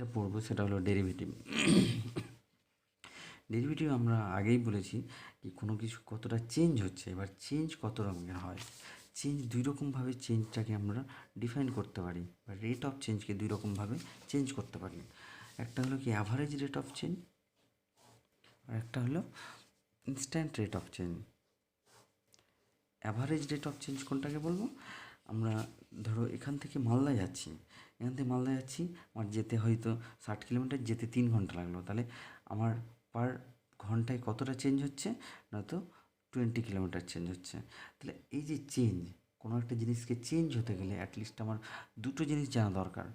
যেটা পড়বো সেটা হলো ডেরিভেটিভ। ডেরিভেটিভ আমরা আগেই বলেছি কি কোনো কিছু কতটা চেঞ্জ হচ্ছে, এবার চেঞ্জ কত রকমের হয়। চেঞ্জ দুই রকমভাবে চেঞ্জটাকে আমরা ডিফাইন করতে পারি, বা রেট অফ চেঞ্জকে দুই রকমভাবে চেঞ্জ করতে পারি। একটা হলো কি অ্যাভারেজ রেট অফ চেঞ্জ, আর একটা হলো instant rate of change. Average rate of change কোনটাকে বলবো? আমরা ধরো এখান থেকে মালদা যাচ্ছি, আমার যেতে হয়তো 60 কিলোমিটার, যেতে 3 ঘন্টা লাগলো, তাহলে আমার পার ঘন্টায় কতটা চেঞ্জ হচ্ছে? না তো 20 কিলোমিটার চেঞ্জ হচ্ছে। তাহলে এই যে চেঞ্জ, কোনো একটা জিনিসকে চেঞ্জ হতে গেলে অ্যাটলিস্ট আমার দুটো জিনিস জানা দরকার।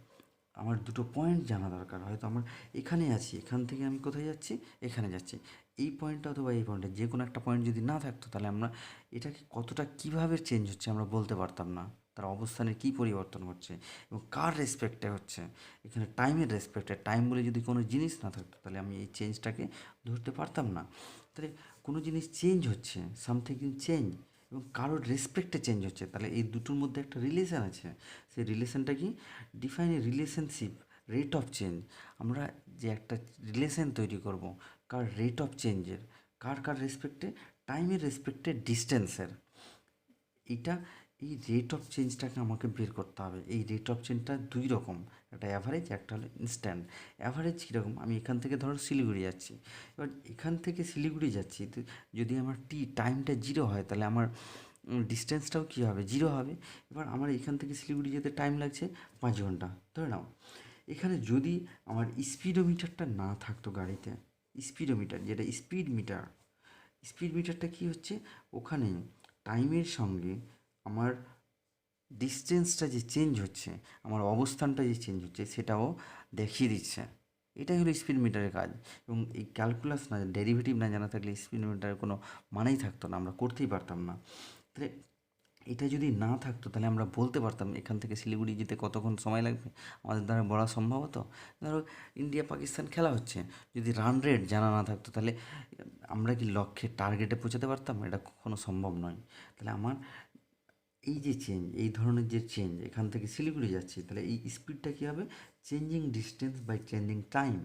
আমার দুটো পয়েন্ট জানা দরকার। হয়তো আমার এখানে আছি, এখান থেকে আমি কোথায় যাচ্ছি? এখানে যাচ্ছি। এই পয়েন্টটা অথবা এই পয়েন্টে যে কোনো একটা পয়েন্ট যদি না থাকতো, তাহলে আমরা এটাকে কতটা কীভাবে চেঞ্জ হচ্ছে আমরা বলতে পারতাম না। তার অবস্থানের কী পরিবর্তন হচ্ছে এবং কার রেসপেক্টে হচ্ছে। এখানে টাইমের রেসপেক্টে, টাইম বলে যদি কোনো জিনিস না থাকতো, তাহলে আমি এই চেঞ্জটাকে ধরতে পারতাম না। তাহলে কোনো জিনিস চেঞ্জ হচ্ছে, সামথিং চেঞ্জ, এবং কারোর রেসপেক্টে চেঞ্জ হচ্ছে, তাহলে এই দুটোর মধ্যে একটা রিলেশান আছে। সেই রিলেশানটা কি? Define a relationship rate of change. আমরা যে একটা রিলেশন তৈরি করব কার রেট অফ চেঞ্জের, কার কার রেসপেক্টে? টাইমের রেসপেক্টে, ডিস্টেন্সের। এইটা, এই রেট অফ চেঞ্জটাকে আমাকে বের করতে হবে। এই রেট অফ চেঞ্জটা দুই রকম, একটা অ্যাভারেজ, একটা হলো ইনস্ট্যান্ট। অ্যাভারেজ কীরকম? আমি এখান থেকে ধরো শিলিগুড়ি যাচ্ছি, এবার এখান থেকে শিলিগুড়ি যাচ্ছি তো যদি আমার টাইমটা 0 হয়, তাহলে আমার ডিস্টেন্সটাও কী হবে? 0 হবে। এবার আমার এখান থেকে শিলিগুড়ি যেতে টাইম লাগছে 5 ঘন্টা ধরে নাও। এখানে যদি আমার স্পিডোমিটারটা না থাকতো গাড়িতে, স্পিডোমিটার যেটা স্পিড মিটারটা কী হচ্ছে? ওখানে টাইমের সঙ্গে আমার ডিস্টেন্সটা যে চেঞ্জ হচ্ছে, আমার অবস্থানটা যে চেঞ্জ হচ্ছে, সেটাও দেখিয়ে দিচ্ছে। এটাই হলো স্পিড মিটারের কাজ। এবং এই ক্যালকুলাস না, ডেরিভেটিভ না জানা থাকলে স্পিড মিটারের কোনো মানেই থাকতো না, আমরা করতেই পারতাম না। তাহলে এটা যদি না থাকতো, তাহলে আমরা বলতে পারতাম এখান থেকে শিলিগুড়ি যেতে কতক্ষণ সময় লাগবে, আমাদের দ্বারা বলা সম্ভব হতো। ধরো ইন্ডিয়া পাকিস্তান খেলা হচ্ছে, যদি রান রেট জানা না থাকতো, তাহলে আমরা কি লক্ষ্যে টার্গেটে পৌঁছাতে পারতাম? এটা কখনো সম্ভব নয়। তাহলে আমার এই যে চেঞ্জ, এই ধরনের যে চেঞ্জ, এখান থেকে শিলিগুড়ি যাচ্ছি, তাহলে এই স্পিডটা কী হবে? Changing distance by changing time.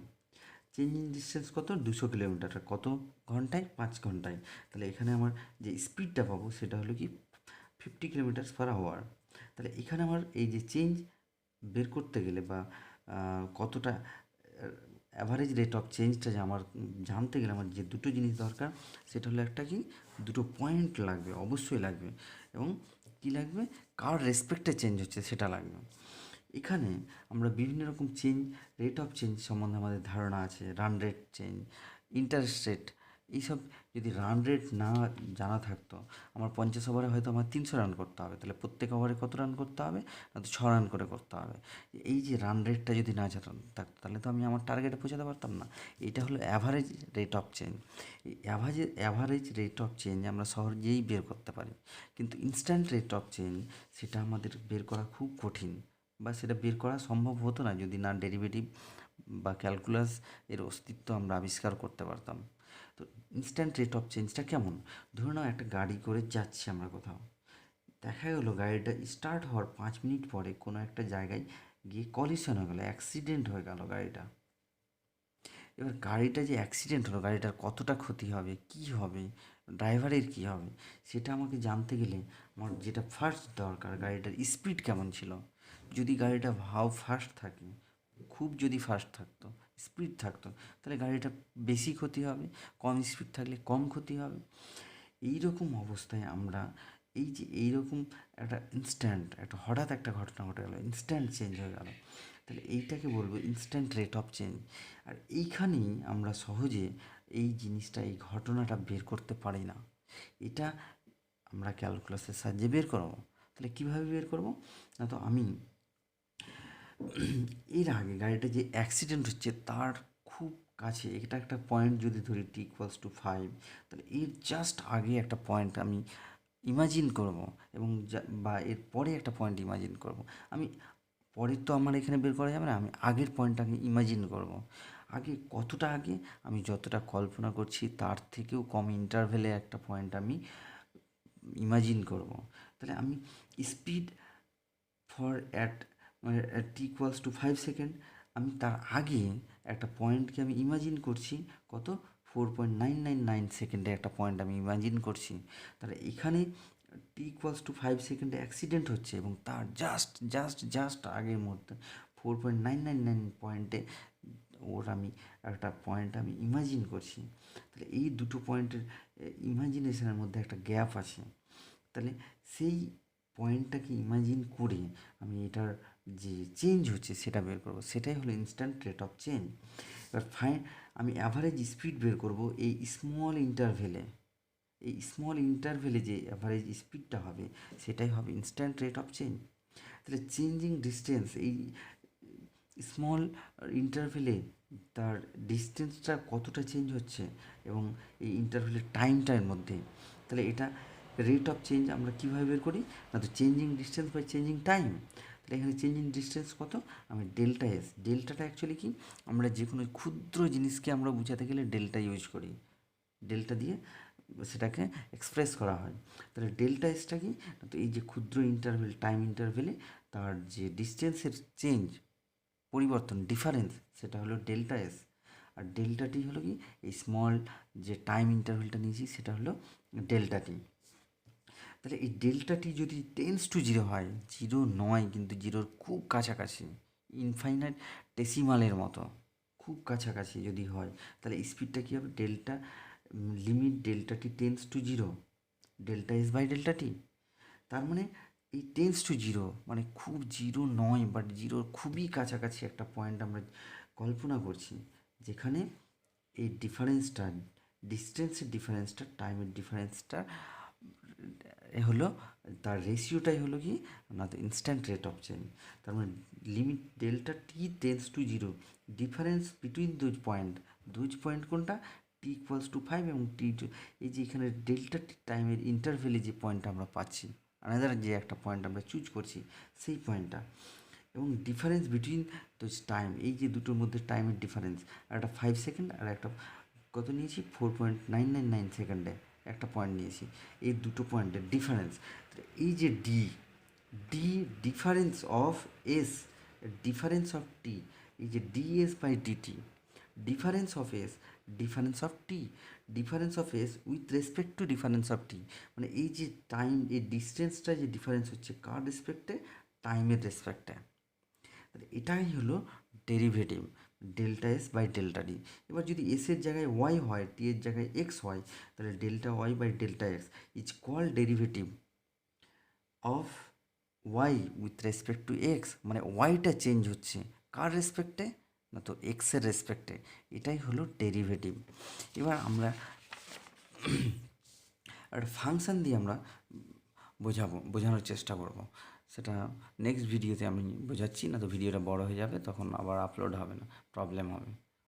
Changing distance কত? 200 কিলোমিটার। কত ঘন্টায়? 5 ঘন্টায়। তাহলে এখানে আমার যে স্পিডটা পাবো সেটা হলো কি 50 কিলোমিটার/আওয়ার। তাহলে এখানে আমার এই যে চেঞ্জ বের করতে গেলে, বা কতটা অ্যাভারেজ রেট অফ চেঞ্জটা যে আমার জানতে গেলে, আমার যে দুটো জিনিস দরকার, সেটা হলো একটা কি, দুটো পয়েন্ট লাগবে, অবশ্যই লাগবে, এবং কী লাগবে? কার রেসপেক্টে চেঞ্জ হচ্ছে সেটা লাগবে। এখানে আমরা বিভিন্ন রকম চেঞ্জ, রেট অফ চেঞ্জ সম্বন্ধে আমাদের ধারণা আছে। Run rate change, interest rate, এইসব যদি রান রেট না জানা থাকতো, আমার 50 ওভারে হয়তো আমার 300 রান করতে হবে, তাহলে প্রত্যেক ওভারে কত রান করতে হবে? না তো 6 রান করে করতে হবে। এই যে রান রেটটা যদি না জানা থাকতো, তাহলে তো আমি আমার টার্গেটে পৌঁছাতে পারতাম না। এটা হলো অ্যাভারেজ রেট অফ চেঞ্জ। এই অ্যাভারেজ রেট অফ চেঞ্জ আমরা সহজেই বের করতে পারি, কিন্তু ইনস্ট্যান্ট রেট অফ চেঞ্জ সেটা আমাদের বের করা খুব কঠিন, বা সেটা বের করা সম্ভব হতো না যদি না ডেরিভেটিভ বা ক্যালকুলাস এর অস্তিত্ব আমরা আবিষ্কার করতে পারতাম। তো ইনস্ট্যান্ট রেট অফ চেঞ্জটা কেমন? ধরে নাও একটা গাড়ি করে যাচ্ছি আমরা কোথাও, দেখা গেলো গাড়িটা স্টার্ট হওয়ার 5 মিনিট পরে কোনো একটা জায়গায় গিয়ে কলিশন হয়ে গেলো, অ্যাক্সিডেন্ট হয়ে গেল গাড়িটা। এবার গাড়িটা যে অ্যাক্সিডেন্ট হলো, গাড়িটার কতটা ক্ষতি হবে, কী হবে, ড্রাইভারের কী হবে, সেটা আমাকে জানতে গেলে আমার যেটা ফার্স্ট দরকার, গাড়িটার স্পিড কেমন ছিল। যদি গাড়িটা হাউ ফাস্ট থাকে, খুব যদি ফাস্ট থাকতো, স্পিড থাকতো, তাহলে গাড়িটা বেশি ক্ষতি হবে, কম স্পিড থাকলে কম ক্ষতি হবে। এই রকম অবস্থায় আমরা এই যে এইরকম একটা হঠাৎ একটা ঘটনা ঘটে গেলো, ইনস্ট্যান্ট চেঞ্জ হয়ে গেল, তাহলে এইটাকে বলবো ইনস্ট্যান্ট রেট অফ চেঞ্জ। আর এইখানেই আমরা সহজে এই জিনিসটা, এই ঘটনাটা বের করতে পারি না। এটা আমরা ক্যালকুলাসের সাহায্যে বের করবো। তাহলে কীভাবে বের করবো? না তো আমি এর আগে গাড়িটা যে অ্যাক্সিডেন্ট হচ্ছে তার খুব কাছে, এটা একটা পয়েন্ট যদি ধরি t=5, তাহলে এর জাস্ট আগে একটা পয়েন্ট আমি ইমাজিন করব, এবং বা এর পরে একটা পয়েন্ট ইমাজিন করব। আমি পরের তো আমার এখানে বের করা যাবে না, আমি আগের পয়েন্টটাকে ইমাজিন করব। আগে কতটা আগে? আমি যতটা কল্পনা করছি তার থেকেও কম ইন্টারভ্যালে একটা পয়েন্ট আমি ইমাজিন করব। তাহলে আমি স্পিড ফর অ্যাট মানে t=5 সেকেন্ড, আমি তার আগে একটা পয়েন্টকে আমি ইমাজিন করছি কত 4.999 সেকেন্ডে একটা পয়েন্ট আমি ইমাজিন করছি। তাহলে এখানে t=5 সেকেন্ডে অ্যাক্সিডেন্ট হচ্ছে এবং তার জাস্ট আগের মুহূর্তে 4.999 পয়েন্টে আমি একটা পয়েন্ট আমি ইমাজিন করছি। তাহলে এই দুটো পয়েন্টের ইমাজিনেশনের মধ্যে একটা গ্যাপ আছে। তাহলে সেই পয়েন্টটাকে ইমাজিন করে আমি এটার যে চেঞ্জ হচ্ছে সেটা বের করব, সেটাই হলো ইনস্ট্যান্ট রেট অফ চেঞ্জ। এবার আমি অ্যাভারেজ স্পিড বের করব এই স্মল ইন্টারভেলে যে অ্যাভারেজ স্পিডটা হবে সেটাই হবে ইনস্ট্যান্ট রেট অফ চেঞ্জ। তাহলে চেঞ্জিং ডিস্টেন্স এই স্মল ইন্টারভেলে তার ডিস্টেন্সটা কতটা চেঞ্জ হচ্ছে এবং এই ইন্টারভেলের টাইমটার মধ্যে, তাহলে এটা রেট অফ চেঞ্জ আমরা কীভাবে বের করি না, তো changing distance by changing time. তাহলে এখানে চেঞ্জিং ডিস্টেন্স কত, আমি ডেল্টা এস, ডেল্টাটা অ্যাকচুয়ালি কি, আমরা যে কোনো ক্ষুদ্র জিনিসকে আমরা বোঝাতে গেলে ডেল্টা ইউজ করি, ডেল্টা দিয়ে সেটাকে এক্সপ্রেস করা হয়। তাহলে ডেল্টা এসটা কি, তো এই যে ক্ষুদ্র ইন্টারভেল টাইম ইন্টারভেলে তার যে ডিস্টেন্সের চেঞ্জ পরিবর্তন ডিফারেন্স সেটা হলো ডেল্টা এস। আর ডেল্টাটি হলো কি এই স্মল যে টাইম ইন্টারভেলটা নিয়েছি সেটা হলো ডেল্টাটি। তাহলে এই ডেল্টাটি যদি টেন্স টু জিরো হয়, জিরো নয় কিন্তু জিরোর খুব কাছাকাছি, ইনফাইনাইট ডেসিমালের মতো খুব কাছাকাছি যদি হয়, তাহলে স্পিডটা কী হবে, delta limit delta t tends to zero delta S by delta t. তার মানে এই টেন্স টু জিরো মানে খুব জিরো নয় বাট জিরোর খুবই কাছাকাছি একটা পয়েন্ট আমরা কল্পনা করছি, যেখানে এই ডিফারেন্সটা ডিস্টেন্সের ডিফারেন্সটা টাইমের ডিফারেন্সটা হলো তার রেশিওটাই হলো কি না, তো ইনস্ট্যান্ট রেট অফ চেঞ্জ। তার মানে limit delta T tense to zero difference between Dooj point কোনটা, t=5 এবং এই যে এখানে ডেল্টা টি টাইমের ইন্টারভেলে যে পয়েন্টটা আমরা পাচ্ছি, আনাদার যে একটা পয়েন্ট আমরা চুজ করছি সেই পয়েন্টটা, এবং ডিফারেন্স বিটুইন দোজ টাইম, এই যে দুটোর মধ্যে টাইমের ডিফারেন্স, আর একটা 5 সেকেন্ড আর একটা কত নিয়েছি 4.999 সেকেন্ডে একটা পয়েন্ট নিয়েছি, এই দুটো পয়েন্টের ডিফারেন্স। এই যে D difference of S, difference of T, এই যে DS by DT, difference of S, difference of T, difference of S with respect to difference of T, মানে এই যে টাইম এই ডিস্টেন্সটা যে ডিফারেন্স হচ্ছে কার রেসপেক্টে, টাইমের রেসপেক্টে, তাহলে এটাই হলো derivative delta S by delta D. এবার যদি এসের জায়গায় ওয়াই হয়, টি এর জায়গায় এক্স হয়, তাহলে delta Y by delta X is call derivative of Y with respect to X, মানে ওয়াইটা চেঞ্জ হচ্ছে কার রেসপেক্টে না, তো এক্সের রেসপেক্টে, এটাই হলো ডেরিভেটিভ। এবার আমরা একটা ফাংশান দিয়ে আমরা বোঝানোর চেষ্টা করব, সেটা নেক্সট ভিডিওতে আমি বোঝাচ্ছি, না তো ভিডিওটা বড় হয়ে যাবে তখন আবার আপলোড হবে না, প্রবলেম হবে।